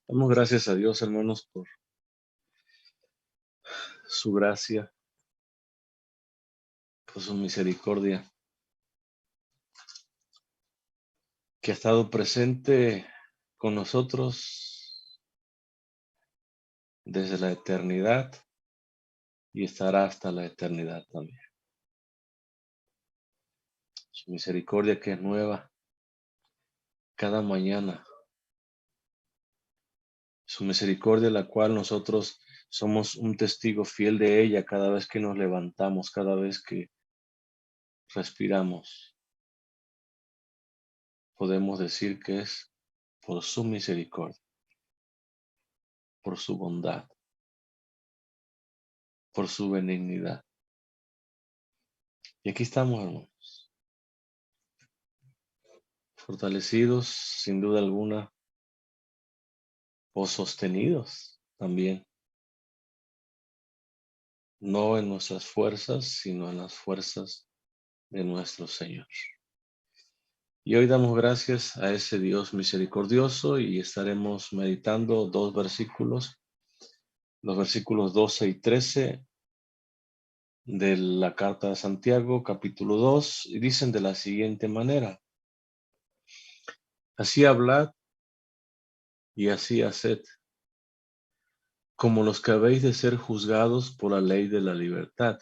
Damos gracias a Dios, hermanos, por su gracia, por su misericordia, que ha estado presente con nosotros desde la eternidad y estará hasta la eternidad también. Su misericordia que es nueva cada mañana. Su misericordia, la cual nosotros somos un testigo fiel de ella cada vez que nos levantamos, cada vez que respiramos. Podemos decir que es por su misericordia, por su bondad, por su benignidad. Y aquí estamos, hermanos, fortalecidos sin duda alguna o sostenidos también, no en nuestras fuerzas, sino en las fuerzas de nuestro Señor. Y hoy damos gracias a ese Dios misericordioso y estaremos meditando dos versículos, los versículos 12 y 13 de la carta de Santiago, capítulo 2, y dicen de la siguiente manera: así hablad y así haced, como los que habéis de ser juzgados por la ley de la libertad.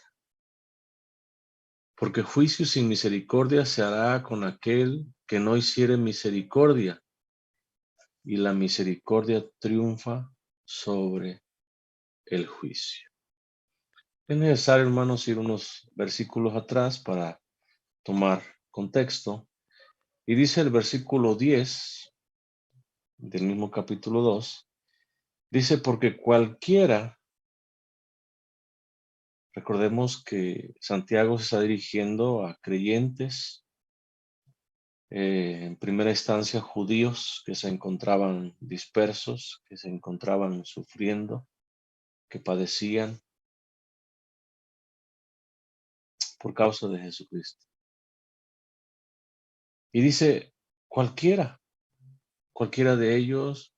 Porque juicio sin misericordia se hará con aquel que no hiciere misericordia, y la misericordia triunfa sobre el juicio. Es necesario, hermanos, ir unos versículos atrás para tomar contexto. Y dice el versículo 10 del mismo capítulo 2, dice: porque cualquiera, recordemos que Santiago se está dirigiendo a creyentes, en primera instancia judíos que se encontraban dispersos, que se encontraban sufriendo, que padecían por causa de Jesucristo. Y dice: cualquiera, cualquiera de ellos,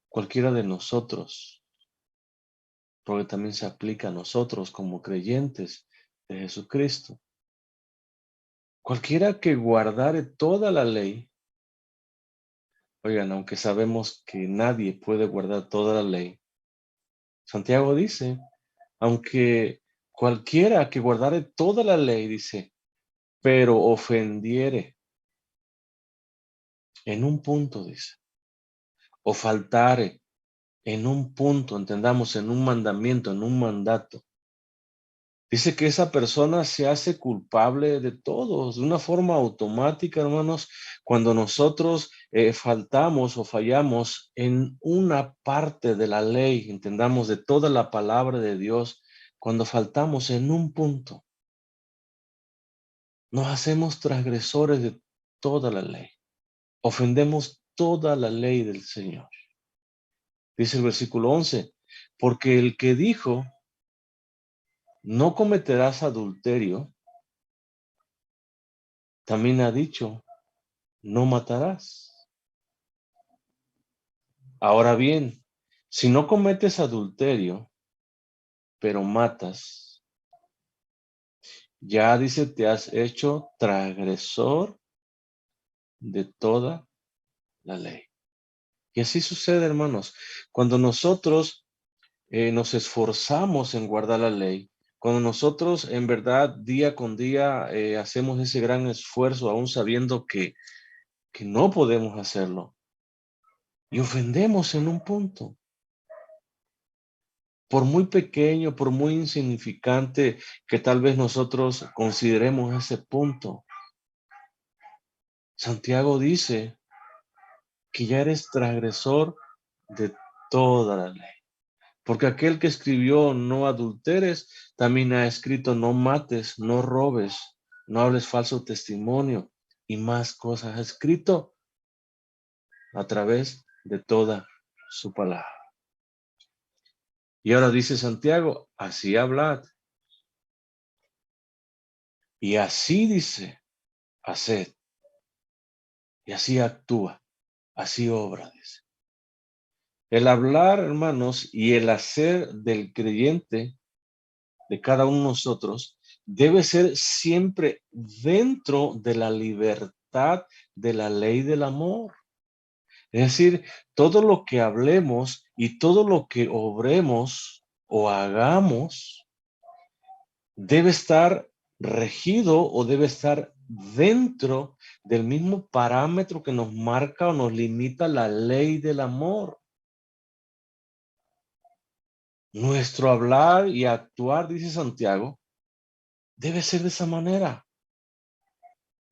cualquiera de nosotros, porque también se aplica a nosotros como creyentes de Jesucristo. Cualquiera que guardare toda la ley, oigan, aunque sabemos que nadie puede guardar toda la ley, Santiago dice, aunque cualquiera que guardare toda la ley, dice, pero ofendiere en un punto, dice, o faltare en un punto, entendamos, en un mandamiento, en un mandato, dice que esa persona se hace culpable de todos, de una forma automática, hermanos. Cuando nosotros faltamos o fallamos en una parte de la ley, entendamos, de toda la palabra de Dios, cuando faltamos en un punto, nos hacemos transgresores de toda la ley. Ofendemos toda la ley del Señor. Dice el versículo 11, porque el que dijo, no cometerás adulterio, también ha dicho, no matarás. Ahora bien, si no cometes adulterio, pero matas, ya dice, te has hecho transgresor de toda la ley. Y así sucede, hermanos, cuando nosotros nos esforzamos en guardar la ley, cuando nosotros en verdad día con día hacemos ese gran esfuerzo, aún sabiendo que no podemos hacerlo, y ofendemos en un punto, por muy pequeño, por muy insignificante que tal vez nosotros consideremos ese punto, Santiago dice que ya eres transgresor de toda la ley. Porque aquel que escribió no adulteres, también ha escrito no mates, no robes, no hables falso testimonio y más cosas. Ha escrito a través de toda su palabra. Y ahora dice Santiago, así hablad. Y así dice, haced. Y así actúa, así obra, dice. El hablar, hermanos, y el hacer del creyente, de cada uno de nosotros, debe ser siempre dentro de la libertad de la ley del amor. Es decir, todo lo que hablemos y todo lo que obremos o hagamos debe estar regido o debe estar dentro del mismo parámetro que nos marca o nos limita la ley del amor. Nuestro hablar y actuar, dice Santiago, debe ser de esa manera.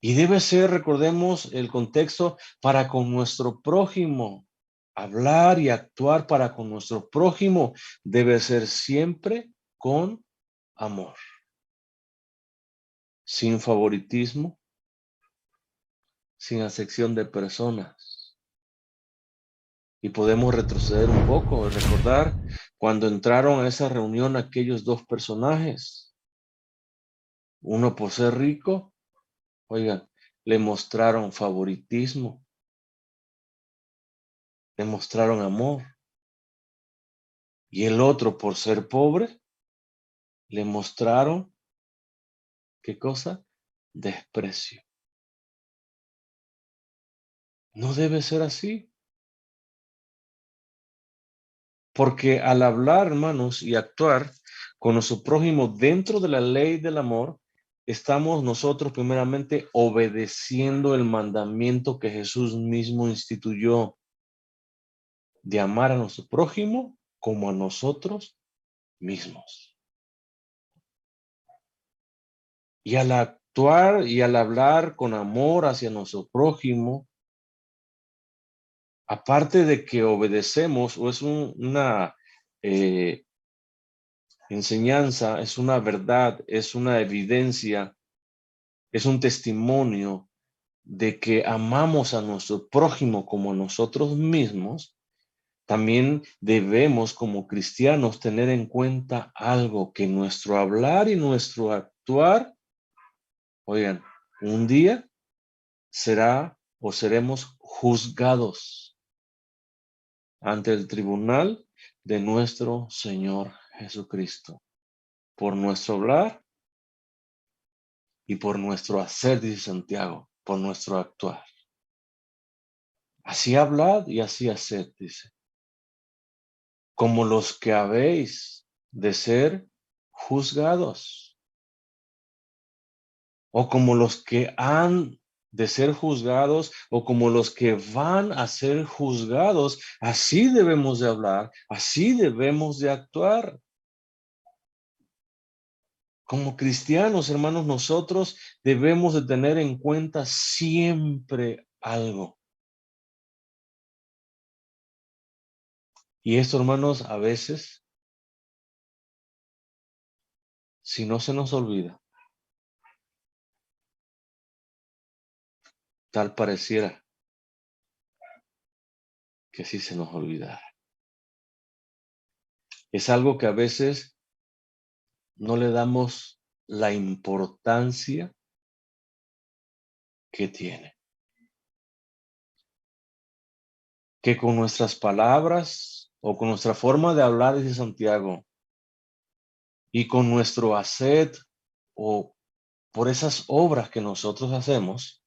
Y debe ser, recordemos el contexto, para con nuestro prójimo. Hablar y actuar para con nuestro prójimo debe ser siempre con amor, sin favoritismo, sin acepción de personas. Y podemos retroceder un poco y recordar cuando entraron a esa reunión aquellos dos personajes, uno por ser rico, oigan, le mostraron favoritismo, le mostraron amor. Y el otro por ser pobre, le mostraron, ¿qué cosa? Desprecio. No debe ser así, porque al hablar, hermanos, y actuar con nuestro prójimo dentro de la ley del amor, estamos nosotros primeramente obedeciendo el mandamiento que Jesús mismo instituyó de amar a nuestro prójimo como a nosotros mismos. Y al actuar y al hablar con amor hacia nuestro prójimo, aparte de que obedecemos, o es una eh, enseñanza, es una verdad, es una evidencia, es un testimonio de que amamos a nuestro prójimo como a nosotros mismos, también debemos como cristianos tener en cuenta algo, que nuestro hablar y nuestro actuar, oigan, un día será o seremos juzgados ante el tribunal de nuestro Señor Jesucristo, por nuestro hablar y por nuestro hacer, dice Santiago, por nuestro actuar. Así hablad y así haced, dice, como los que habéis de ser juzgados, o como los que han de ser juzgados, o como los que van a ser juzgados. Así debemos de hablar, así debemos de actuar. Como cristianos, hermanos, nosotros debemos de tener en cuenta siempre algo. Y esto, hermanos, a veces, si no se nos olvida, tal pareciera que sí se nos olvida. Es algo que a veces no le damos la importancia que tiene. Que con nuestras palabras o con nuestra forma de hablar, dice Santiago, y con nuestro hacer o por esas obras que nosotros hacemos,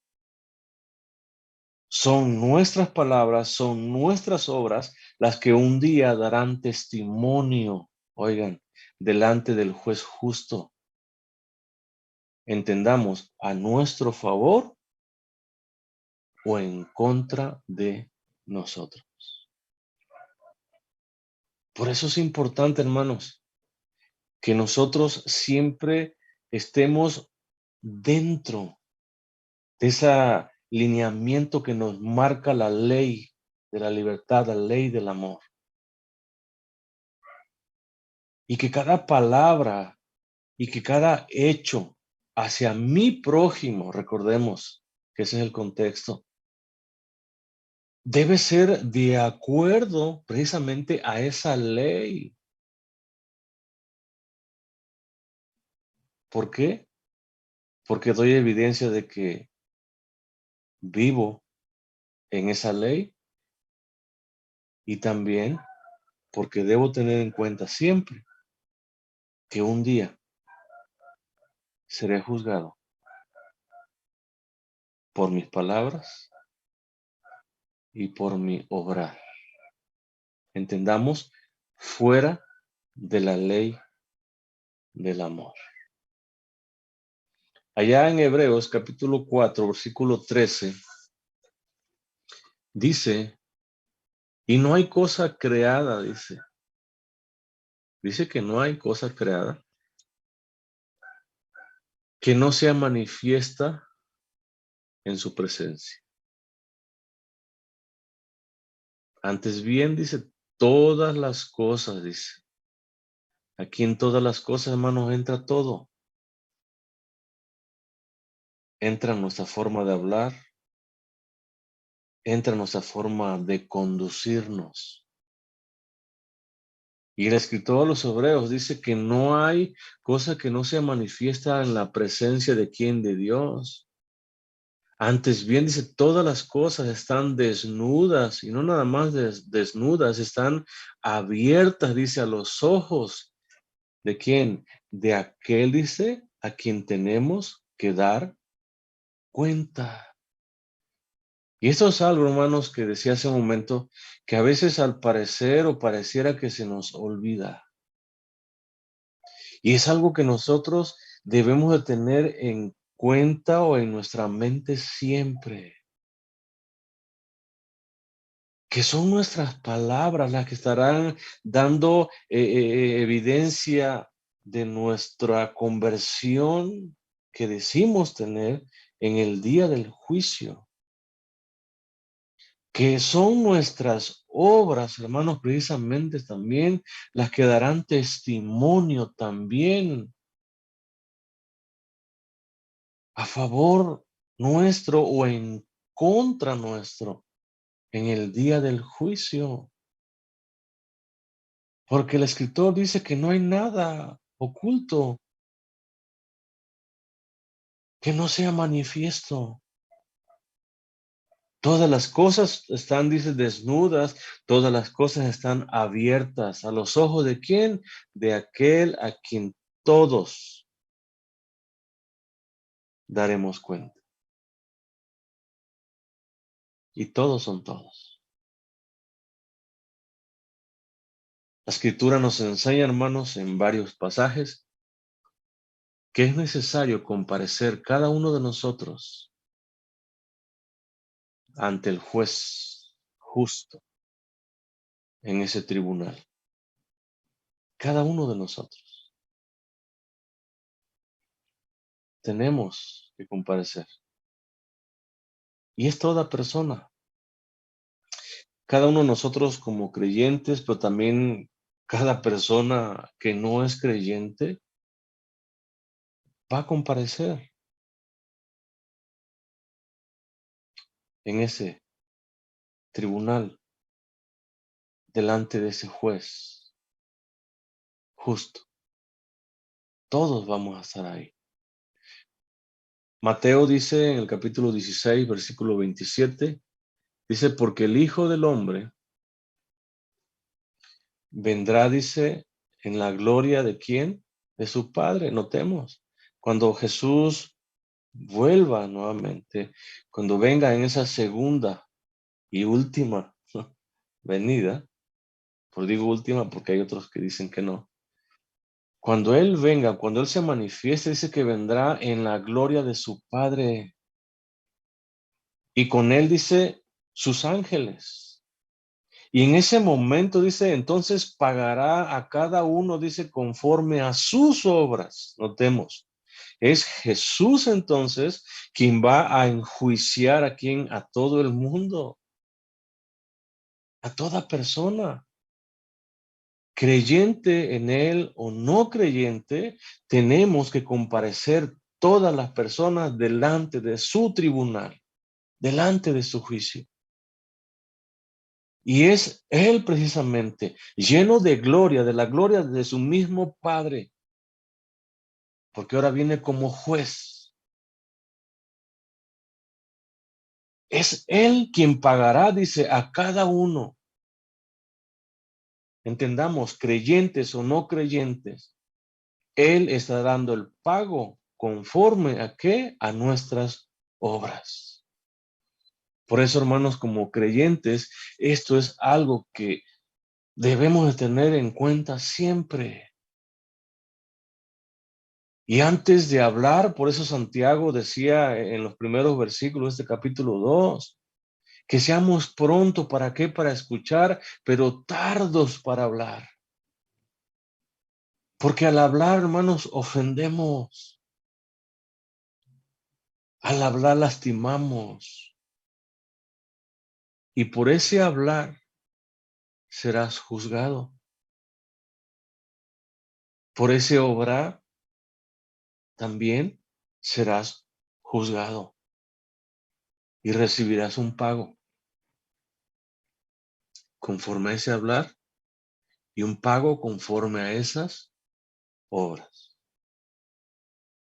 son nuestras palabras, son nuestras obras las que un día darán testimonio, oigan, delante del juez justo. Entendamos, a nuestro favor o en contra de nosotros. Por eso es importante, hermanos, que nosotros siempre estemos dentro de ese lineamiento que nos marca la ley de la libertad, la ley del amor. Y que cada palabra y que cada hecho hacia mi prójimo, recordemos que ese es el contexto, debe ser de acuerdo precisamente a esa ley. ¿Por qué? Porque doy evidencia de que vivo en esa ley y también porque debo tener en cuenta siempre que un día seré juzgado por mis palabras y por mi obrar. Entendamos, fuera de la ley del amor. Allá en Hebreos capítulo 4, versículo 13, dice, y no hay cosa creada, dice que no hay cosa creada que no sea manifiesta en su presencia. Antes bien, dice, todas las cosas, dice. Aquí en todas las cosas, hermanos, entra todo. Entra nuestra forma de hablar, entra nuestra forma de conducirnos. Y el escritor a los Hebreos dice que no hay cosa que no sea manifiesta en la presencia de quien, de Dios. Antes bien, dice, todas las cosas están desnudas y no nada más desnudas, están abiertas, dice, a los ojos. ¿De quién? De aquel, dice, a quien tenemos que dar cuenta. Y esto es algo, hermanos, que decía hace un momento, que a veces al parecer o pareciera que se nos olvida. Y es algo que nosotros debemos de tener en cuenta o en nuestra mente siempre. Que son nuestras palabras las que estarán dando evidencia de nuestra conversión que decimos tener en el día del juicio. Que son nuestras obras, hermanos, precisamente también las que darán testimonio también a favor nuestro o en contra nuestro en el día del juicio. Porque el escritor dice que no hay nada oculto que no sea manifiesto. Todas las cosas están, dice, desnudas, todas las cosas están abiertas. ¿A los ojos de quién? De aquel a quien todos daremos cuenta. Y todos son todos. La escritura nos enseña, hermanos, en varios pasajes, que es necesario comparecer cada uno de nosotros ante el juez justo en ese tribunal. Cada uno de nosotros tenemos que comparecer. Y es toda persona. Cada uno de nosotros como creyentes, pero también cada persona que no es creyente va a comparecer en ese tribunal delante de ese juez justo. Todos vamos a estar ahí. Mateo dice en el capítulo 16, versículo 27, dice, porque el Hijo del Hombre vendrá, dice, en la gloria de quién? De su Padre. Notemos, cuando Jesús vuelva nuevamente, cuando venga en esa segunda y última venida, por digo última porque hay otros que dicen que no. Cuando Él venga, cuando Él se manifieste, dice que vendrá en la gloria de su Padre. Y con Él dice sus ángeles. Y en ese momento dice, entonces pagará a cada uno, dice, conforme a sus obras. Notemos, es Jesús entonces quien va a enjuiciar a quien, a todo el mundo, a toda persona. Creyente en Él o no creyente, tenemos que comparecer todas las personas delante de su tribunal, delante de su juicio. Y es Él precisamente, lleno de gloria, de la gloria de su mismo Padre, porque ahora viene como juez. Es Él quien pagará, dice, a cada uno Entendamos, creyentes o no creyentes, Él está dando el pago conforme a qué? A nuestras obras. Por eso, hermanos, como creyentes, esto es algo que debemos de tener en cuenta siempre. Y antes de hablar, por eso Santiago decía en los primeros versículos de este capítulo 2, que seamos pronto, ¿para qué? Para escuchar, pero tardos para hablar. Porque al hablar, hermanos, ofendemos. Al hablar lastimamos. Y por ese hablar serás juzgado. Por ese obrar también serás juzgado. Y recibirás un pago conforme a ese hablar y un pago conforme a esas obras.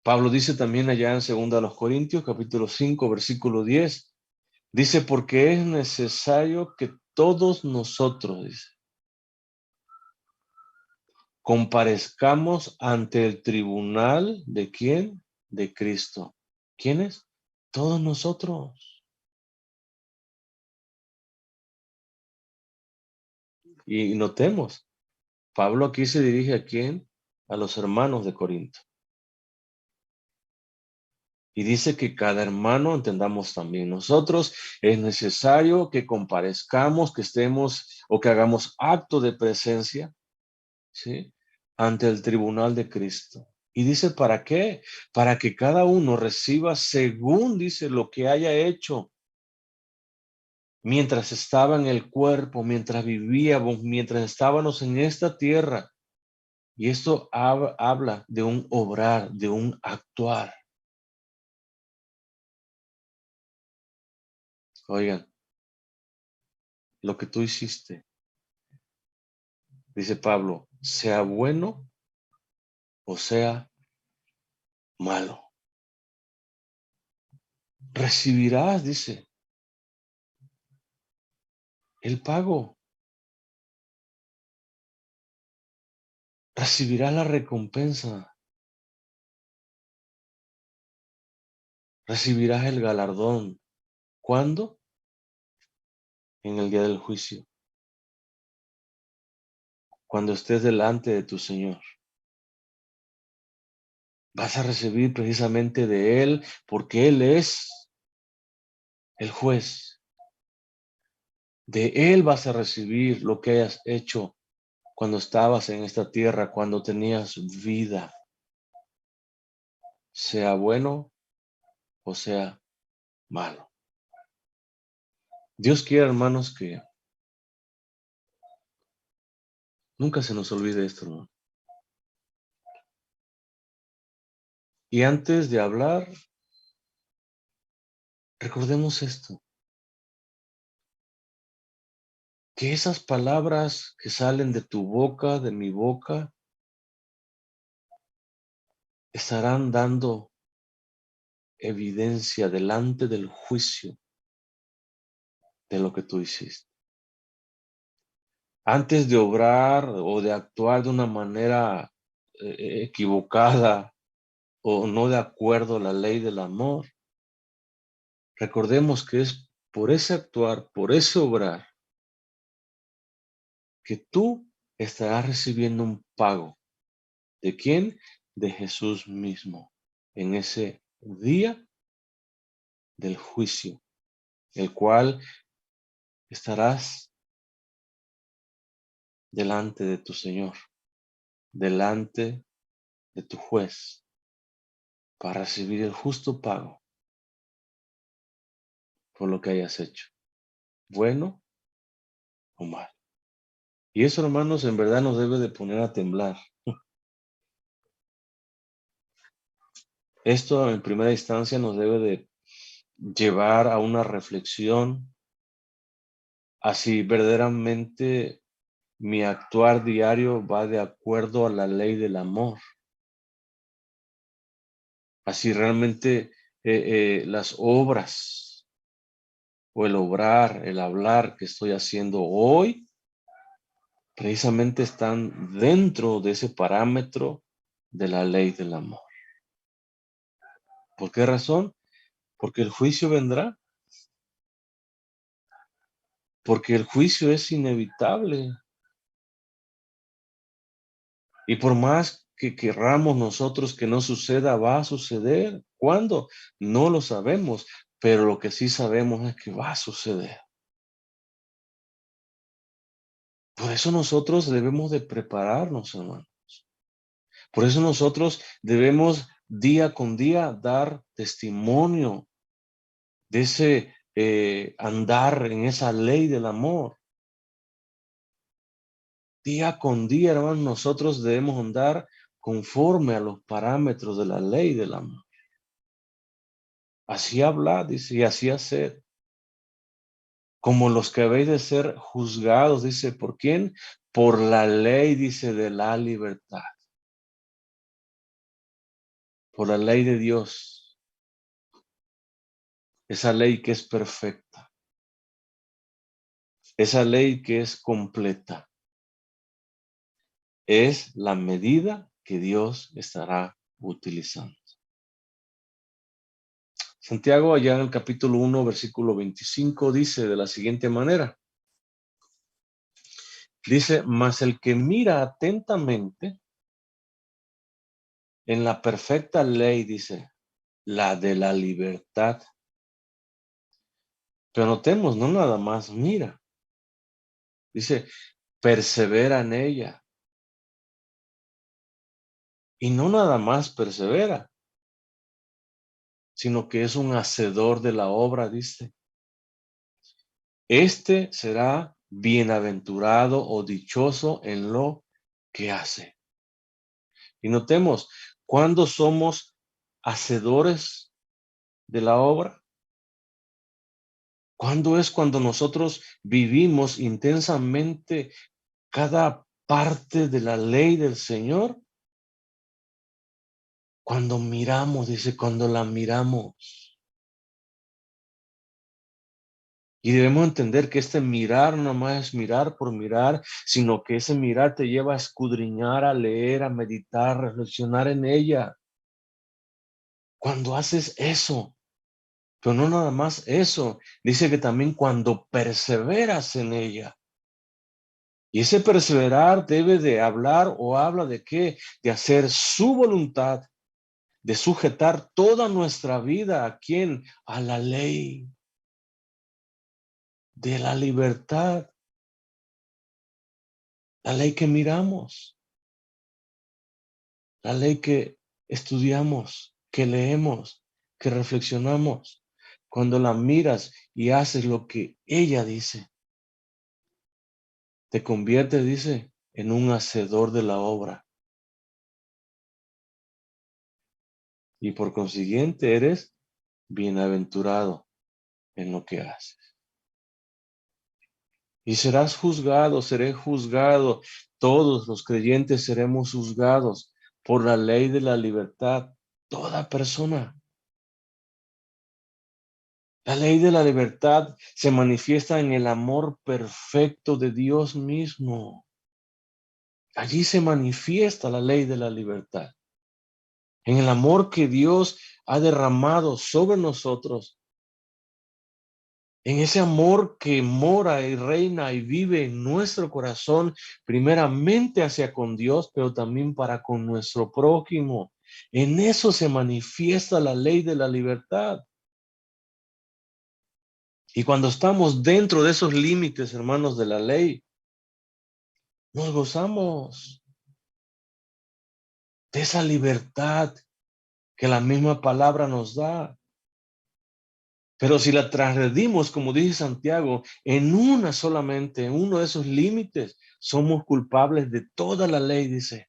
Pablo dice también allá en 2 Corintios, capítulo 5, versículo 10, dice, porque es necesario que todos nosotros, dice, comparezcamos ante el tribunal ¿de quién? De Cristo. ¿Quiénes? Todos nosotros. Y notemos, Pablo aquí se dirige ¿a quién? A los hermanos de Corinto. Y dice que cada hermano, entendamos también nosotros, es necesario que comparezcamos, que estemos o que hagamos acto de presencia, ¿sí? Ante el tribunal de Cristo. Y dice, ¿para qué? Para que cada uno reciba según dice lo que haya hecho mientras estaba en el cuerpo, mientras vivíamos, mientras estábamos en esta tierra. Y esto habla de un obrar, de un actuar. Oigan, lo que tú hiciste, dice Pablo, sea bueno o sea malo. Recibirás, dice, el pago. Recibirás la recompensa. Recibirás el galardón. ¿Cuándo? En el día del juicio. Cuando estés delante de tu Señor. Vas a recibir precisamente de Él porque Él es el juez. De Él vas a recibir lo que hayas hecho cuando estabas en esta tierra, cuando tenías vida. Sea bueno o sea malo. Dios quiere, hermanos, que nunca se nos olvide esto, hermano. Y antes de hablar, recordemos esto, que esas palabras que salen de tu boca, de mi boca, estarán dando evidencia delante del juicio de lo que tú hiciste. Antes de obrar o de actuar de una manera equivocada o no de acuerdo a la ley del amor, recordemos que es por ese actuar, por ese obrar, que tú estarás recibiendo un pago. ¿De quién? De Jesús mismo. En ese día del juicio, el cual estarás delante de tu Señor, delante de tu juez, para recibir el justo pago por lo que hayas hecho, bueno o mal. Y eso, hermanos, en verdad nos debe de poner a temblar. Esto en primera instancia nos debe de llevar a una reflexión, así verdaderamente mi actuar diario va de acuerdo a la ley del amor. Así realmente las obras o el obrar, el hablar que estoy haciendo hoy precisamente están dentro de ese parámetro de la ley del amor. ¿Por qué razón? Porque el juicio vendrá. Porque el juicio es inevitable. Y por más que querramos nosotros que no suceda, va a suceder. ¿Cuándo? No lo sabemos, pero lo que sí sabemos es que va a suceder. Por eso nosotros debemos de prepararnos, hermano. Por eso nosotros debemos día con día dar testimonio de ese andar en esa ley del amor. Día con día, hermano, nosotros debemos andar conforme a los parámetros de la ley del amor. Así habla, dice, y así hacer. Como los que habéis de ser juzgados, dice, ¿por quién? Por la ley, dice, de la libertad. Por la ley de Dios. Esa ley que es perfecta. Esa ley que es completa. Es la medida que Dios estará utilizando. Santiago, allá en el capítulo 1, versículo 25, dice de la siguiente manera. Dice, mas el que mira atentamente en la perfecta ley, dice, la de la libertad. Pero notemos, no nada más mira. Dice, persevera en ella. Y no nada más persevera, sino que es un hacedor de la obra, dice. Este será bienaventurado o dichoso en lo que hace. Y notemos, cuando somos hacedores de la obra, ¿cuándo es cuando nosotros vivimos intensamente cada parte de la ley del Señor? Cuando miramos, dice, cuando la miramos. Y debemos entender que este mirar no más es mirar por mirar, sino que ese mirar te lleva a escudriñar, a leer, a meditar, a reflexionar en ella. Cuando haces eso, pero no nada más eso, dice que también cuando perseveras en ella. Y ese perseverar debe de hablar o habla de qué? De hacer su voluntad, de sujetar toda nuestra vida a quién? A la ley de la libertad, la ley que miramos, la ley que estudiamos, que leemos, que reflexionamos. Cuando la miras y haces lo que ella dice, te convierte, dice, en un hacedor de la obra. Y por consiguiente eres bienaventurado en lo que haces. Y serás juzgado, seré juzgado. Todos los creyentes seremos juzgados por la ley de la libertad. Toda persona. La ley de la libertad se manifiesta en el amor perfecto de Dios mismo. Allí se manifiesta la ley de la libertad. En el amor que Dios ha derramado sobre nosotros. En ese amor que mora y reina y vive en nuestro corazón, primeramente hacia con Dios, pero también para con nuestro prójimo. En eso se manifiesta la ley de la libertad. Y cuando estamos dentro de esos límites, hermanos, de la ley, nos gozamos de esa libertad que la misma palabra nos da. Pero si la transgredimos, como dice Santiago, en una solamente, en uno de esos límites, somos culpables de toda la ley, dice.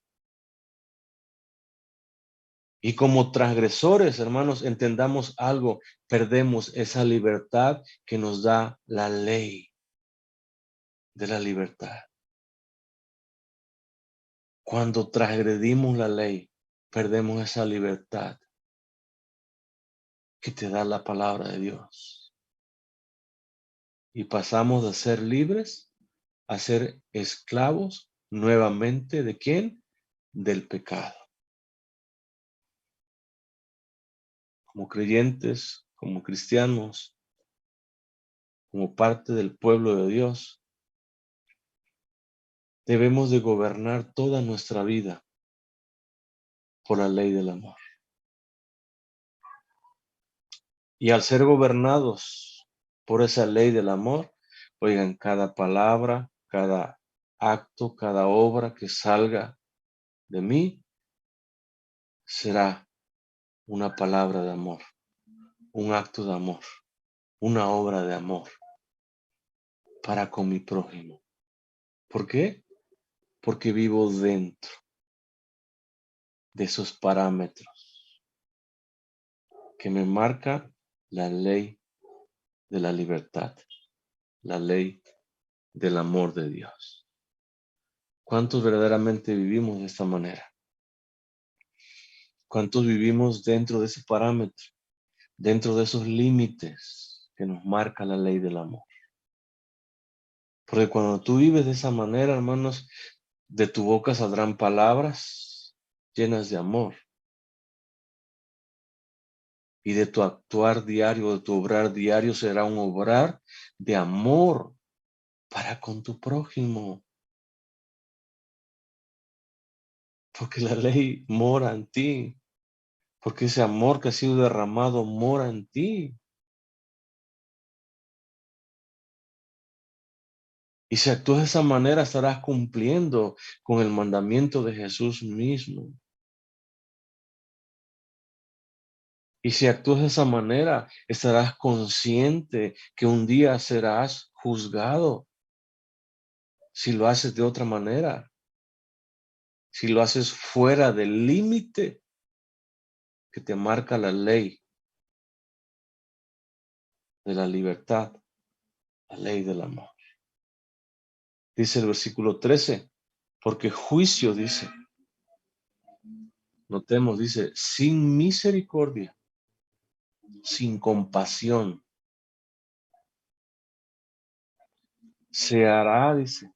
Y como transgresores, hermanos, entendamos algo, perdemos esa libertad que nos da la ley de la libertad. Cuando transgredimos la ley, perdemos esa libertad que te da la palabra de Dios. Y pasamos de ser libres a ser esclavos nuevamente ¿de quién? Del pecado. Como creyentes, como cristianos, como parte del pueblo de Dios, debemos de gobernar toda nuestra vida por la ley del amor. Y al ser gobernados por esa ley del amor, oigan, cada palabra, cada acto, cada obra que salga de mí será una palabra de amor, un acto de amor, una obra de amor para con mi prójimo. ¿Por qué? Porque vivo dentro de esos parámetros que me marca la ley de la libertad, la ley del amor de Dios. ¿Cuántos verdaderamente vivimos de esta manera? ¿Cuántos vivimos dentro de ese parámetro, dentro de esos límites que nos marca la ley del amor? Porque cuando tú vives de esa manera, hermanos, de tu boca saldrán palabras llenas de amor. Y de tu actuar diario, de tu obrar diario, será un obrar de amor para con tu prójimo. Porque la ley mora en ti. Porque ese amor que ha sido derramado mora en ti. Y si actúas de esa manera, estarás cumpliendo con el mandamiento de Jesús mismo. Y si actúas de esa manera, estarás consciente que un día serás juzgado si lo haces de otra manera, si lo haces fuera del límite que te marca la ley de la libertad, la ley del amor. Dice el versículo 13, porque juicio, dice, notemos, dice, sin misericordia, sin compasión, se hará, dice,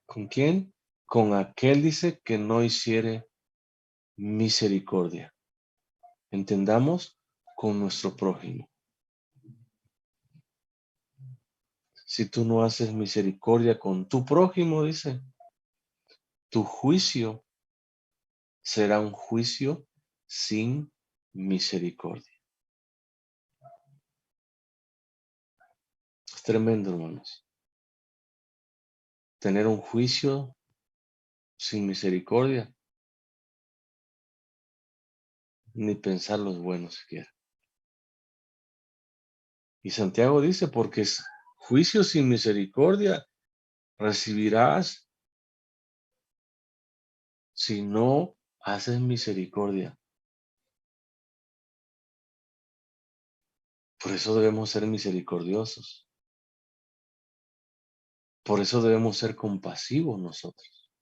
¿con quién? Con aquel, dice, que no hiciere misericordia. Entendamos, con nuestro prójimo. Si tú no haces misericordia con tu prójimo, dice, tu juicio será un juicio sin misericordia. Es tremendo, hermanos. Tener un juicio sin misericordia, ni pensar los buenos siquiera. Y Santiago dice, porque es juicio sin misericordia recibirás si no haces misericordia. Por eso debemos ser misericordiosos. Por eso debemos ser compasivos nosotros.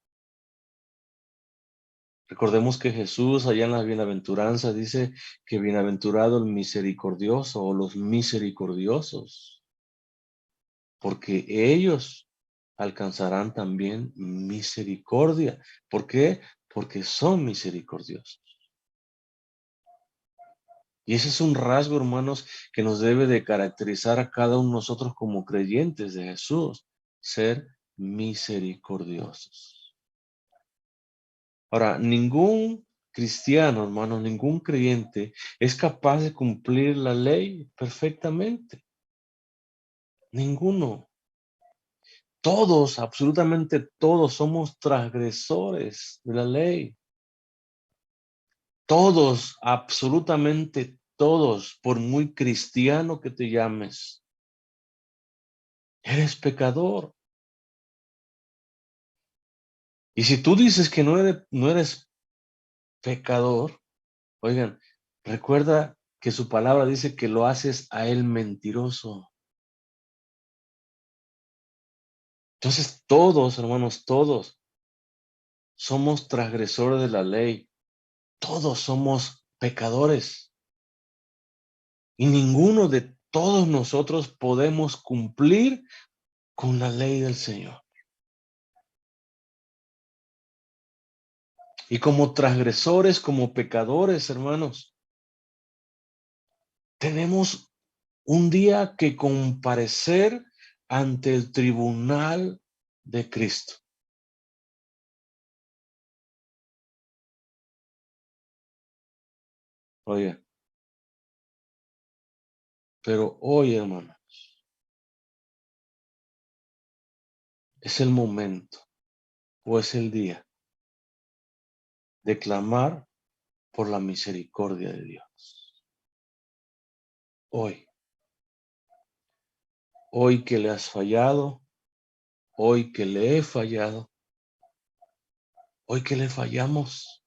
Recordemos que Jesús allá en la bienaventuranza dice que bienaventurado el misericordioso o los misericordiosos, porque ellos alcanzarán también misericordia. ¿Por qué? Porque son misericordiosos. Y ese es un rasgo, hermanos, que nos debe de caracterizar a cada uno de nosotros como creyentes de Jesús, ser misericordiosos. Ahora, ningún cristiano, hermano, ningún creyente es capaz de cumplir la ley perfectamente. Ninguno. Todos, absolutamente todos, somos transgresores de la ley. Todos, absolutamente todos, por muy cristiano que te llames, eres pecador. Y si tú dices que no eres pecador, oigan, recuerda que su palabra dice que lo haces a él mentiroso. Entonces todos, hermanos, todos somos transgresores de la ley. Todos somos pecadores. Y ninguno de todos nosotros podemos cumplir con la ley del Señor. Y como transgresores, como pecadores, hermanos, tenemos un día que comparecer ante el tribunal de Cristo. Oye, pero hoy, hermano, es el momento o es el día de clamar por la misericordia de Dios. Hoy, hoy que le has fallado, hoy que le he fallado, hoy que le fallamos.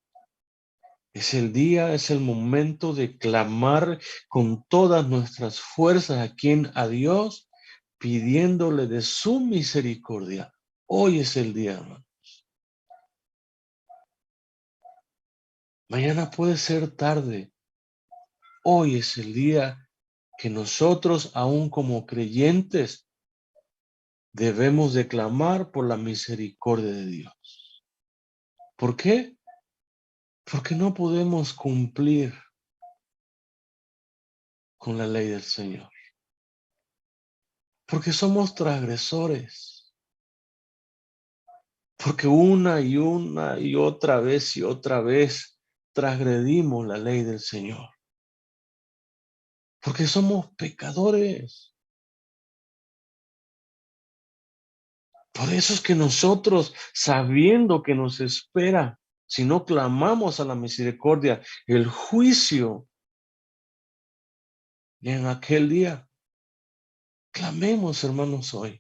Es el día, es el momento de clamar con todas nuestras fuerzas a Dios, pidiéndole de su misericordia. Hoy es el día, hermano. Mañana puede ser tarde. Hoy es el día que nosotros, aún como creyentes, debemos de clamar por la misericordia de Dios. ¿Por qué? Porque no podemos cumplir con la ley del Señor. Porque somos transgresores. Porque una y otra vez transgredimos la ley del Señor. Porque somos pecadores. Por eso es que nosotros, sabiendo que nos espera, si no clamamos a la misericordia, el juicio en aquel día, clamemos, hermanos, hoy.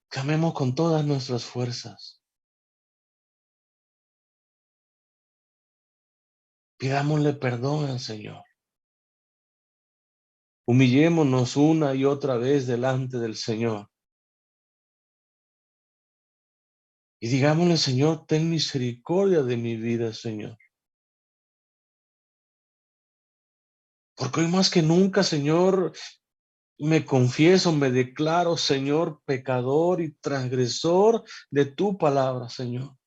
Clamemos con todas nuestras fuerzas. Pidámosle perdón al Señor. Humillémonos una y otra vez delante del Señor. Y digámosle, Señor, ten misericordia de mi vida, Señor. Porque hoy más que nunca, Señor, me confieso, me declaro, Señor, pecador y transgresor de tu palabra, Señor.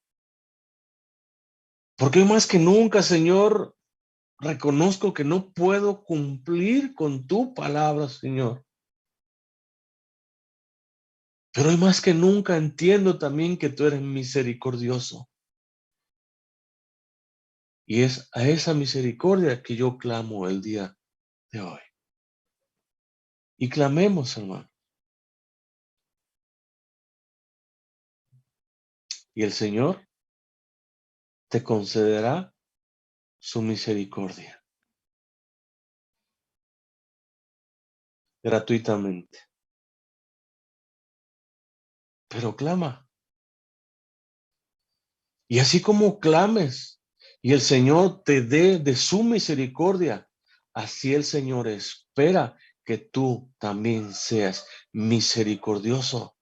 Porque hoy más que nunca, Señor, reconozco que no puedo cumplir con tu palabra, Señor. Pero hoy más que nunca entiendo también que tú eres misericordioso. Y es a esa misericordia que yo clamo el día de hoy. Y clamemos, hermano. Y el Señor te concederá su misericordia gratuitamente. Pero clama. Y así como clames y el Señor te dé de su misericordia, así el Señor espera que tú también seas misericordioso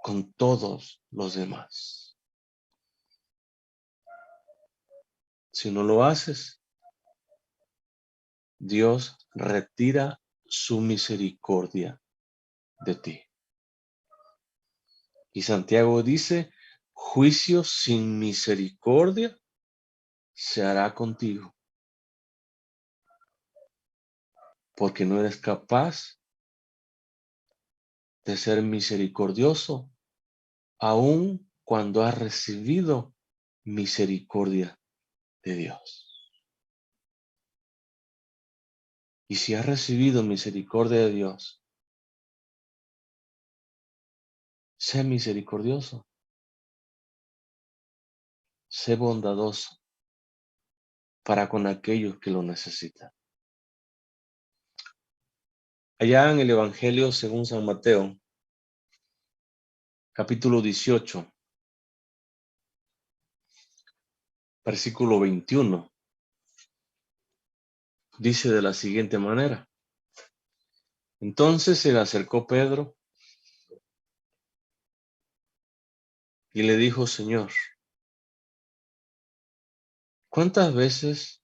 con todos los demás. Si no lo haces, Dios retira su misericordia de ti. Y Santiago dice, juicio sin misericordia se hará contigo, porque no eres capaz de ser misericordioso, aun cuando has recibido misericordia de Dios. Y si has recibido misericordia de Dios, sé misericordioso, sé bondadoso para con aquellos que lo necesitan. Allá en el Evangelio según San Mateo, capítulo 18, versículo 21, dice de la siguiente manera. Entonces se le acercó Pedro y le dijo, Señor, ¿cuántas veces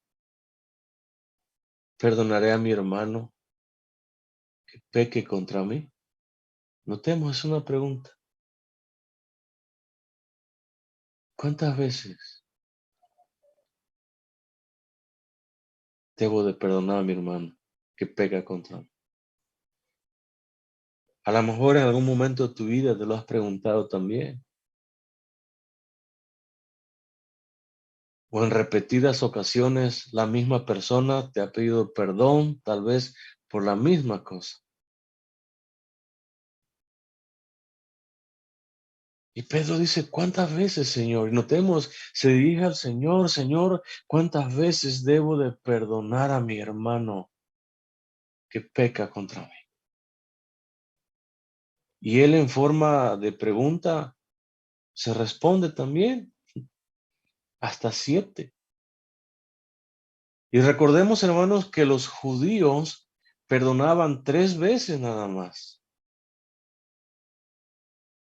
perdonaré a mi hermano que peque contra mí? Notemos, es una pregunta. ¿Cuántas veces debo de perdonar a mi hermano que peca contra mí? A lo mejor en algún momento de tu vida te lo has preguntado también. O en repetidas ocasiones la misma persona te ha pedido perdón, tal vez por la misma cosa. Y Pedro dice, ¿cuántas veces, Señor? Y notemos, se dirige al Señor, Señor, ¿cuántas veces debo de perdonar a mi hermano que peca contra mí? Y él en forma de pregunta se responde también, hasta 7. Y recordemos, hermanos, que los judíos perdonaban 3 veces nada más.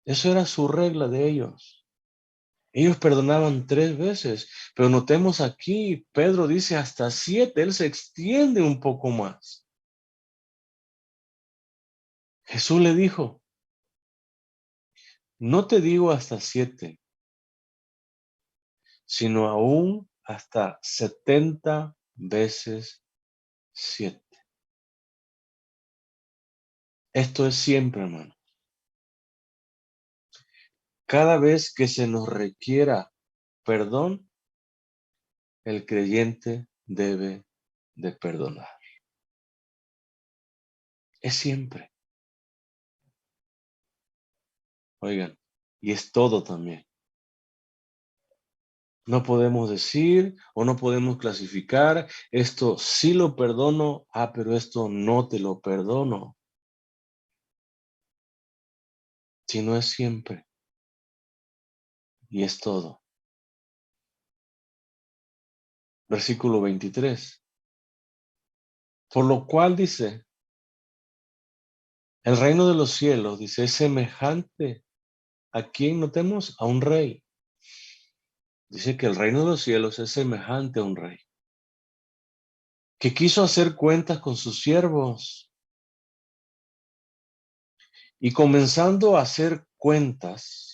Eso era su regla de ellos. Ellos perdonaban 3 veces, pero notemos aquí, Pedro dice hasta 7, él se extiende un poco más. Jesús le dijo, no te digo hasta 7, sino aún hasta 70 veces 7. Esto es siempre, hermano. Cada vez que se nos requiera perdón, el creyente debe de perdonar. Es siempre. Oigan, y es todo también. No podemos decir o no podemos clasificar, esto sí lo perdono, pero esto no te lo perdono. Sino es siempre. Y es todo. Versículo 23. Por lo cual dice, el reino de los cielos, dice, es semejante a quien notemos a un rey. Dice que el reino de los cielos es semejante a un rey que quiso hacer cuentas con sus siervos y comenzando a hacer cuentas,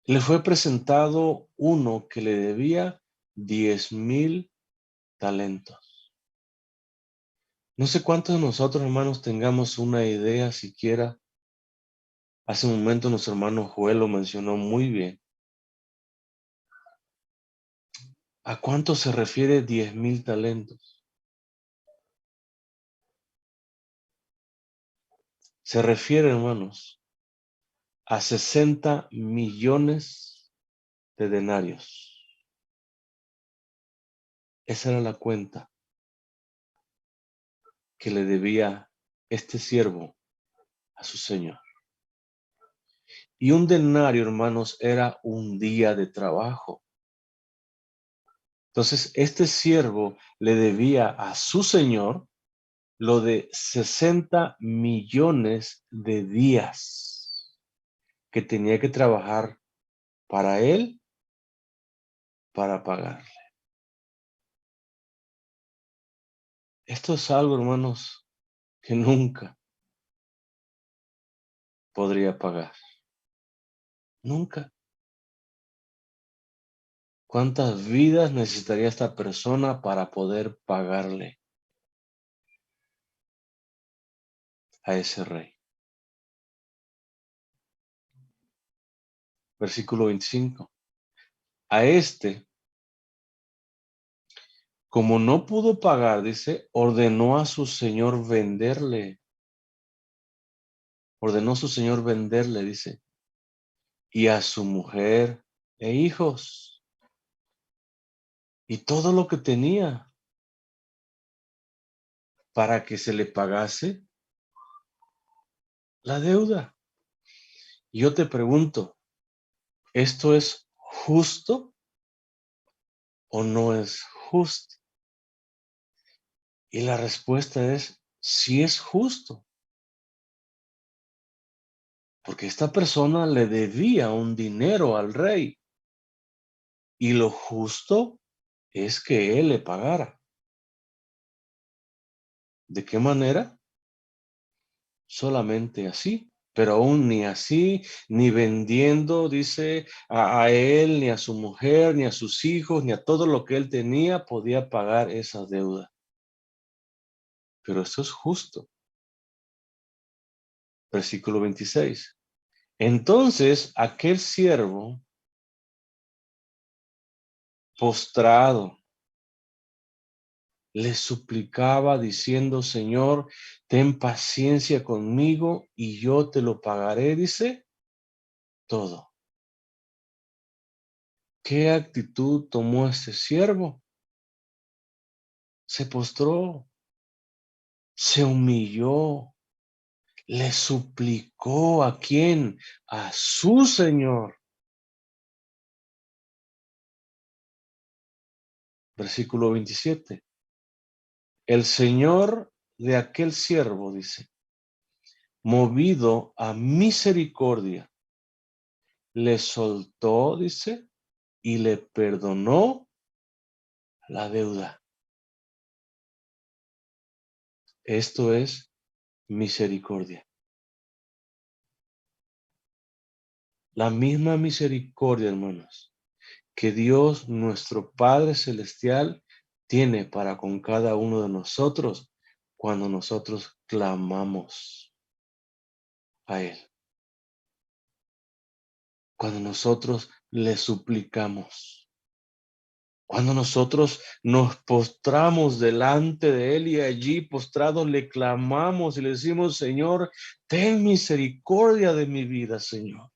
le fue presentado uno que le debía 10,000 talentos. No sé cuántos de nosotros, hermanos, tengamos una idea siquiera. Hace un momento nuestro hermano Joel lo mencionó muy bien. ¿A cuánto se refiere 10,000 talentos? Se refiere, hermanos, a 60 millones de denarios. Esa era la cuenta que le debía este siervo a su señor. Y un denario, hermanos, era un día de trabajo. Entonces, este siervo le debía a su señor lo de 60 millones de días que tenía que trabajar para él, para pagarle. Esto es algo, hermanos, que nunca podría pagar. Nunca. ¿Cuántas vidas necesitaría esta persona para poder pagarle a ese rey? Versículo 25. A este, como no pudo pagar, dice, ordenó a su señor venderle. Ordenó a su señor venderle, dice, y a su mujer e hijos, y todo lo que tenía, para que se le pagase la deuda. Y yo te pregunto, ¿esto es justo o no es justo? Y la respuesta es, sí es justo, porque esta persona le debía un dinero al rey, y lo justo es que él le pagara. ¿De qué manera? Solamente así, pero aún ni así, ni vendiendo, dice, a él, ni a su mujer, ni a sus hijos, ni a todo lo que él tenía, podía pagar esa deuda. Pero eso es justo. Versículo 26. Entonces aquel siervo postrado le suplicaba diciendo, Señor, ten paciencia conmigo y yo te lo pagaré, dice, todo. ¿Qué actitud tomó este siervo? Se postró, se humilló, le suplicó ¿a quién? A su Señor. Versículo 27. El Señor de aquel siervo, dice, movido a misericordia, le soltó, dice, y le perdonó la deuda. Esto es misericordia. La misma misericordia, hermanos, que Dios, nuestro Padre Celestial, tiene para con cada uno de nosotros cuando nosotros clamamos a Él, cuando nosotros le suplicamos, cuando nosotros nos postramos delante de Él y allí postrados le clamamos y le decimos, Señor, ten misericordia de mi vida, Señor.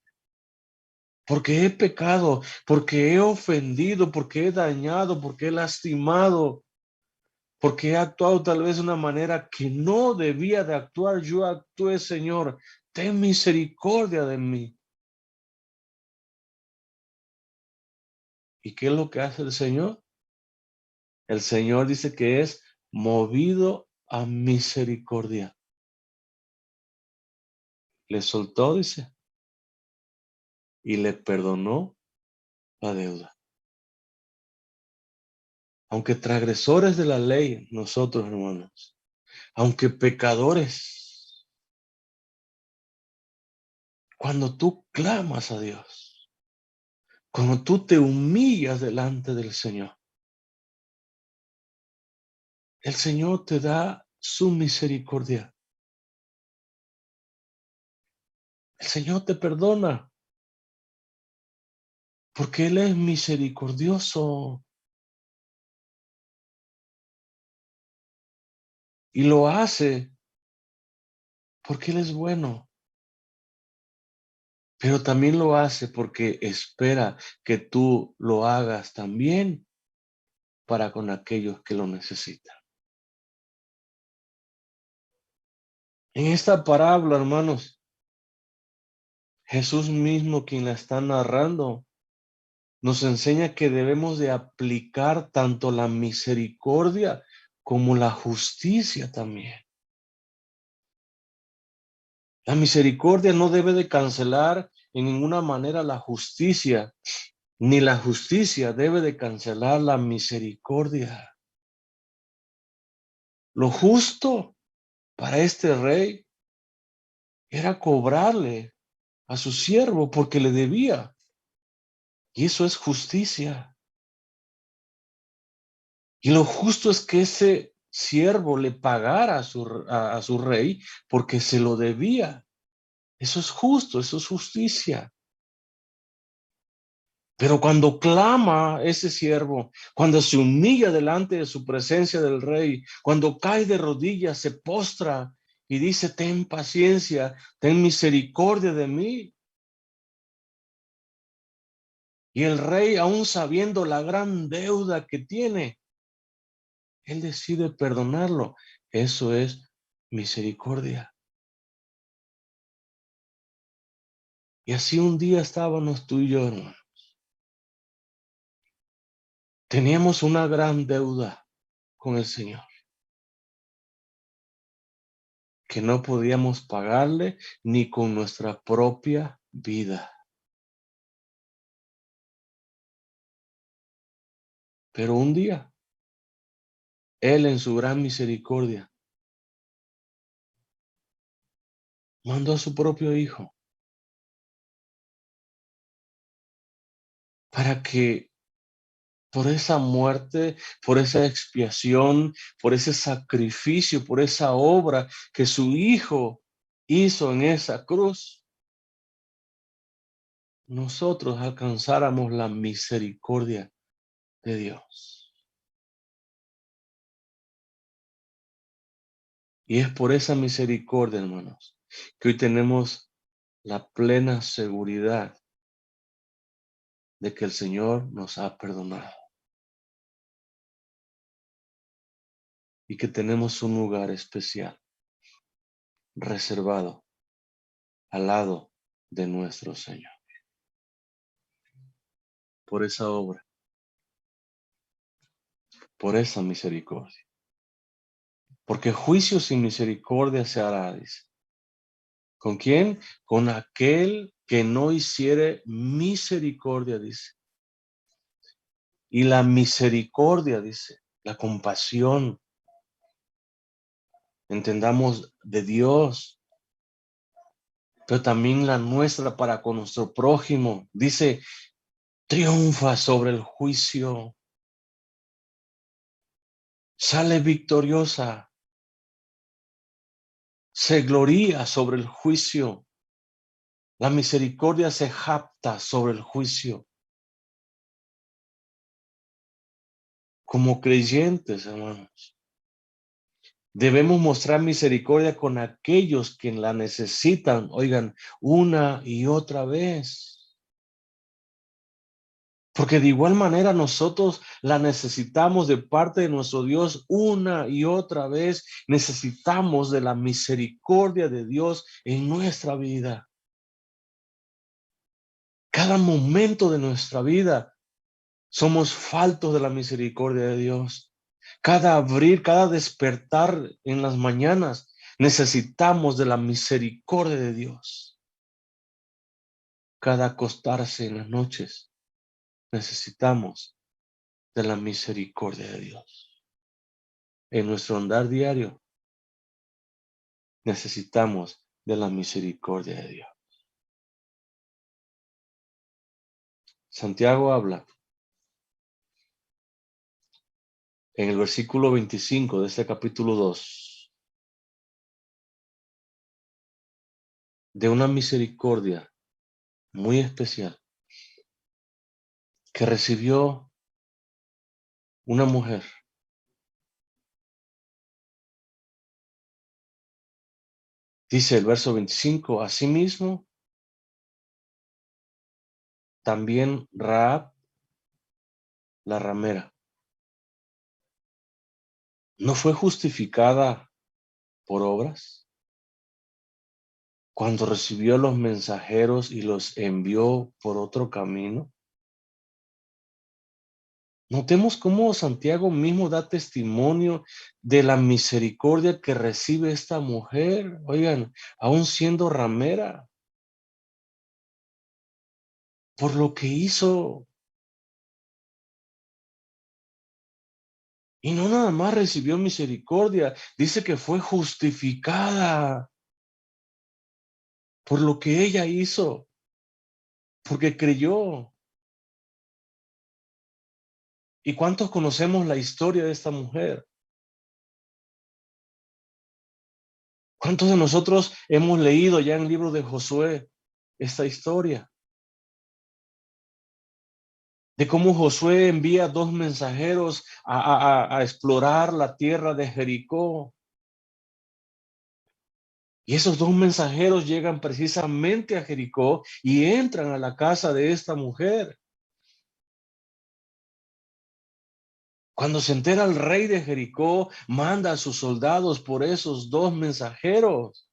Porque he pecado, porque he ofendido, porque he dañado, porque he lastimado, porque he actuado tal vez de una manera que no debía de actuar. Yo actué, Señor, ten misericordia de mí. ¿Y qué es lo que hace el Señor? El Señor dice que es movido a misericordia. Le soltó, dice, y le perdonó la deuda. Aunque transgresores de la ley, nosotros, hermanos, aunque pecadores, cuando tú clamas a Dios, cuando tú te humillas delante del Señor, el Señor te da su misericordia. El Señor te perdona porque Él es misericordioso y lo hace porque Él es bueno, pero también lo hace porque espera que tú lo hagas también para con aquellos que lo necesitan. En esta parábola, hermanos, Jesús mismo quien la está narrando, nos enseña que debemos de aplicar tanto la misericordia como la justicia también. La misericordia no debe de cancelar en ninguna manera la justicia, ni la justicia debe de cancelar la misericordia. Lo justo para este rey era cobrarle a su siervo porque le debía. Y eso es justicia. Y lo justo es que ese siervo le pagara a su rey porque se lo debía. Eso es justo, eso es justicia. Pero cuando clama ese siervo, cuando se humilla delante de su presencia del rey, cuando cae de rodillas, se postra y dice, ten paciencia, ten misericordia de mí. Y el rey, aún sabiendo la gran deuda que tiene, él decide perdonarlo. Eso es misericordia. Y así un día estábamos tú y yo, hermano. Teníamos una gran deuda con el Señor, que no podíamos pagarle ni con nuestra propia vida. Pero un día, Él en su gran misericordia mandó a su propio hijo para que por esa muerte, por esa expiación, por ese sacrificio, por esa obra que su hijo hizo en esa cruz, nosotros alcanzáramos la misericordia de Dios. Y es por esa misericordia, hermanos, que hoy tenemos la plena seguridad de que el Señor nos ha perdonado y que tenemos un lugar especial reservado al lado de nuestro Señor. Por esa obra, por esa misericordia. Porque juicio sin misericordia se hará, dice. ¿Con quién? Con aquel que no hiciere misericordia, dice. Y la misericordia, dice, la compasión, entendamos, de Dios, pero también la nuestra para con nuestro prójimo, dice, triunfa sobre el juicio, sale victoriosa, se gloría sobre el juicio, la misericordia se jacta sobre el juicio. Como creyentes, hermanos, debemos mostrar misericordia con aquellos que la necesitan, oigan, una y otra vez. Porque de igual manera nosotros la necesitamos de parte de nuestro Dios una y otra vez. Necesitamos de la misericordia de Dios en nuestra vida. Cada momento de nuestra vida somos faltos de la misericordia de Dios. Cada abrir, cada despertar en las mañanas, necesitamos de la misericordia de Dios. Cada acostarse en las noches, necesitamos de la misericordia de Dios. En nuestro andar diario, necesitamos de la misericordia de Dios. Santiago habla en el versículo 25 de este capítulo 2 de una misericordia muy especial que recibió una mujer. Dice el verso 25, asimismo, también Rahab, la ramera, no fue justificada por obras cuando recibió los mensajeros y los envió por otro camino. Notemos cómo Santiago mismo da testimonio de la misericordia que recibe esta mujer, oigan, aún siendo ramera, por lo que hizo. Y no nada más recibió misericordia, dice que fue justificada por lo que ella hizo, porque creyó. ¿Y cuántos conocemos la historia de esta mujer? ¿Cuántos de nosotros hemos leído ya en el libro de Josué esta historia? De cómo Josué envía dos mensajeros a explorar la tierra de Jericó. Y esos dos mensajeros llegan precisamente a Jericó y entran a la casa de esta mujer. Cuando se entera el rey de Jericó, manda a sus soldados por esos dos mensajeros.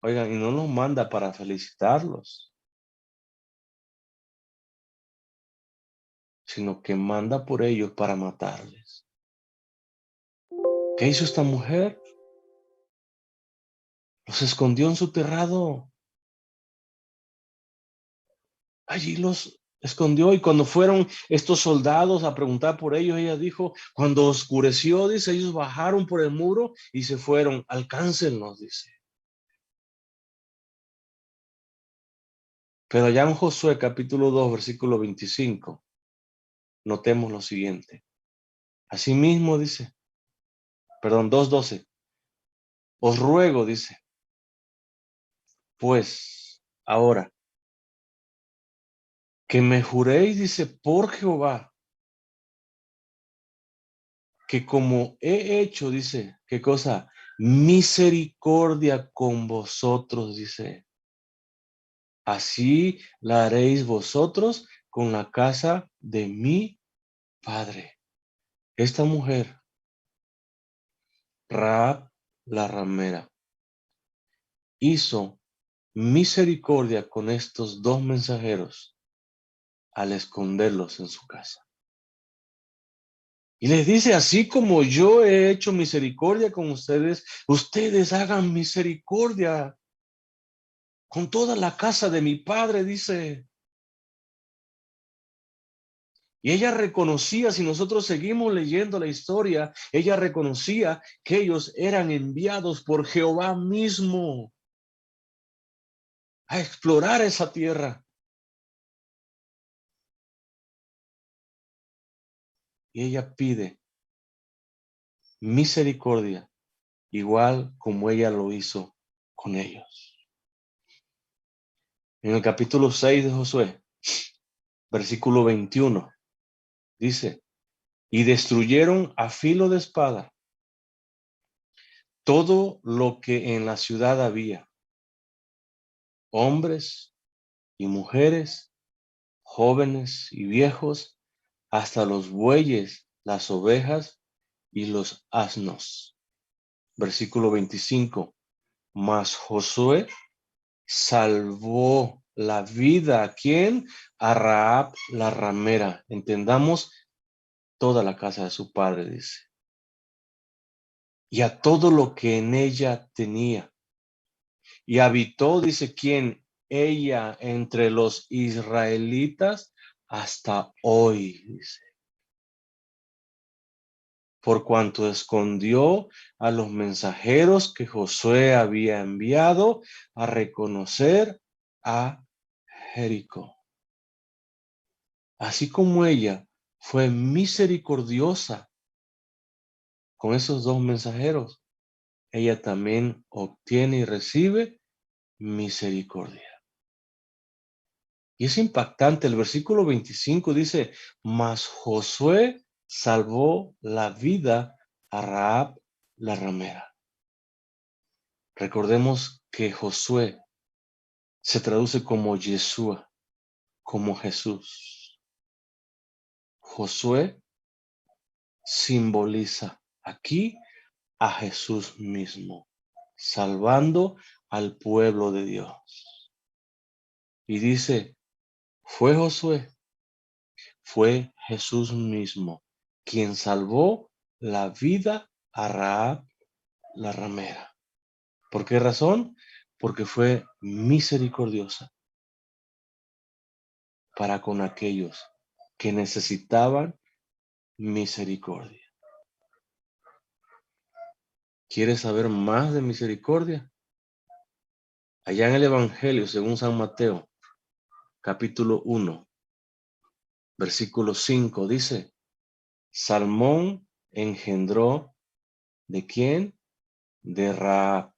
Oigan, y no los manda para felicitarlos, sino que manda por ellos para matarles. ¿Qué hizo esta mujer? Los escondió en su terrado. Allí los Escondió, y cuando fueron estos soldados a preguntar por ellos, ella dijo, cuando oscureció, dice, ellos bajaron por el muro y se fueron. Alcáncenlos, dice. Pero allá en Josué capítulo 2, versículo 25, notemos lo siguiente. Asimismo dice, perdón, 2:12. Os ruego, dice, pues ahora que me juréis, dice, por Jehová, que como he hecho, dice, ¿qué cosa? Misericordia con vosotros, dice. Así la haréis vosotros con la casa de mi padre. Esta mujer, Rahab la ramera, hizo misericordia con estos dos mensajeros al esconderlos en su casa. Y les dice, así como yo he hecho misericordia con ustedes, ustedes hagan misericordia con toda la casa de mi padre, dice. Y ella reconocía, si nosotros seguimos leyendo la historia, ella reconocía que ellos eran enviados por Jehová mismo a explorar esa tierra. Y ella pide misericordia, igual como ella lo hizo con ellos. En el capítulo 6 de Josué, versículo 21, dice, y destruyeron a filo de espada todo lo que en la ciudad había, hombres y mujeres, jóvenes y viejos, hasta los bueyes, las ovejas y los asnos. Versículo 25. Mas Josué salvó la vida. ¿A quién? A Rahab la ramera. Entendamos, toda la casa de su padre, dice. Y a todo lo que en ella tenía. Y habitó, dice, ¿quién? Ella entre los israelitas hasta hoy, dice. Por cuanto escondió a los mensajeros que Josué había enviado a reconocer a Jericó. Así como ella fue misericordiosa con esos dos mensajeros, ella también obtiene y recibe misericordia. Y es impactante, el versículo 25 dice, mas Josué salvó la vida a Rahab la ramera. Recordemos que Josué se traduce como Yeshua, como Jesús. Josué simboliza aquí a Jesús mismo, salvando al pueblo de Dios. Y dice, fue Josué, fue Jesús mismo quien salvó la vida a Rahab la ramera. ¿Por qué razón? Porque fue misericordiosa para con aquellos que necesitaban misericordia. ¿Quieres saber más de misericordia? Allá en el Evangelio, según San Mateo, capítulo 1, versículo 5, dice, Salmón engendró, ¿de quién? De Rahab,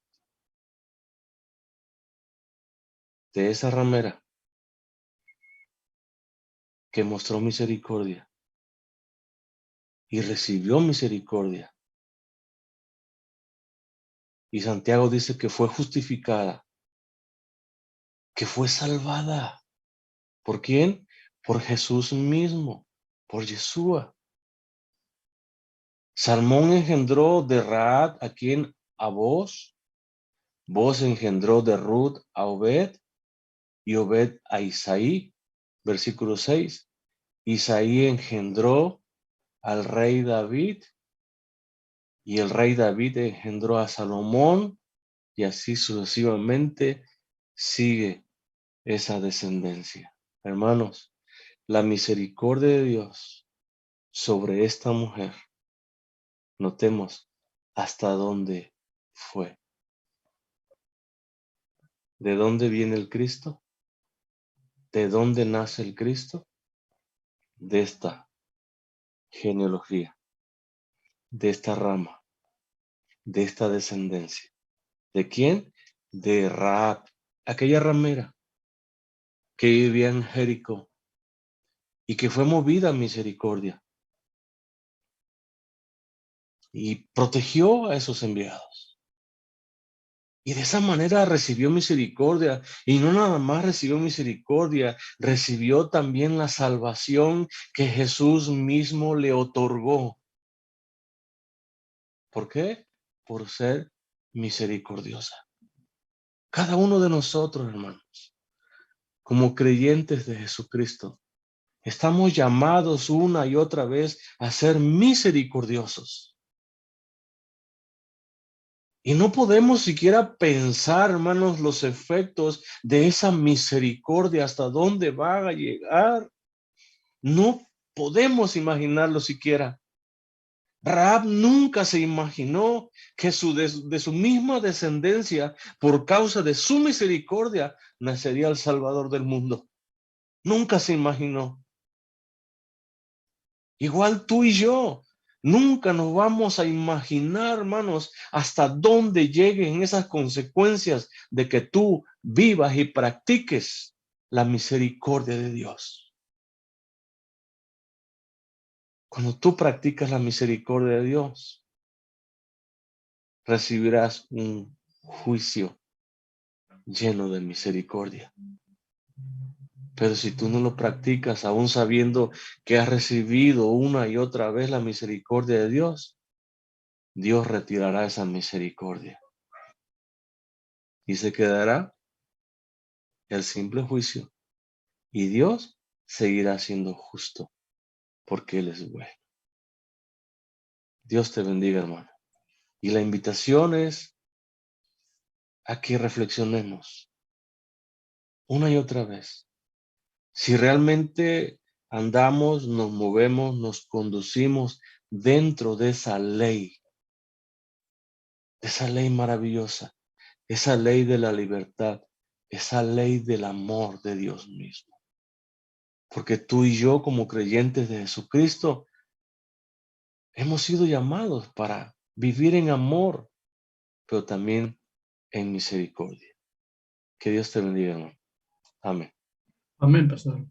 de esa ramera que mostró misericordia y recibió misericordia. Y Santiago dice que fue justificada, que fue salvada. ¿Por quién? Por Jesús mismo, por Yeshua. Salmón engendró de Rahab, ¿a quién? A Booz. Booz engendró de Ruth a Obed, y Obed a Isaí. Versículo 6. Isaí engendró al rey David, y el rey David engendró a Salomón, y así sucesivamente sigue esa descendencia. Hermanos, la misericordia de Dios sobre esta mujer. Notemos hasta dónde fue. ¿De dónde viene el Cristo? ¿De dónde nace el Cristo? De esta genealogía, de esta rama, de esta descendencia. ¿De quién? De Rahab, aquella ramera que vivía en Jericó y que fue movida a misericordia y protegió a esos enviados. Y de esa manera recibió misericordia, y no nada más recibió misericordia, recibió también la salvación que Jesús mismo le otorgó. ¿Por qué? Por ser misericordiosa. Cada uno de nosotros, hermanos, como creyentes de Jesucristo, estamos llamados una y otra vez a ser misericordiosos. Y no podemos siquiera pensar, hermanos, los efectos de esa misericordia, hasta dónde va a llegar. No podemos imaginarlo siquiera. Rahab nunca se imaginó que de su misma descendencia, por causa de su misericordia, nacería el Salvador del mundo. Nunca se imaginó. Igual tú y yo, nunca nos vamos a imaginar, hermanos, hasta dónde lleguen esas consecuencias de que tú vivas y practiques la misericordia de Dios. Cuando tú practicas la misericordia de Dios, recibirás un juicio lleno de misericordia. Pero si tú no lo practicas, aún sabiendo que has recibido una y otra vez la misericordia de Dios, Dios retirará esa misericordia y se quedará el simple juicio. Y Dios seguirá siendo justo porque Él es bueno. Dios te bendiga, hermano. Y la invitación es a que reflexionemos una y otra vez. Si realmente andamos, nos movemos, nos conducimos dentro de esa ley maravillosa, esa ley de la libertad, esa ley del amor de Dios mismo. Porque tú y yo, como creyentes de Jesucristo, hemos sido llamados para vivir en amor, pero también en misericordia. Que Dios te bendiga, hermano. Amén. Amén, pastor.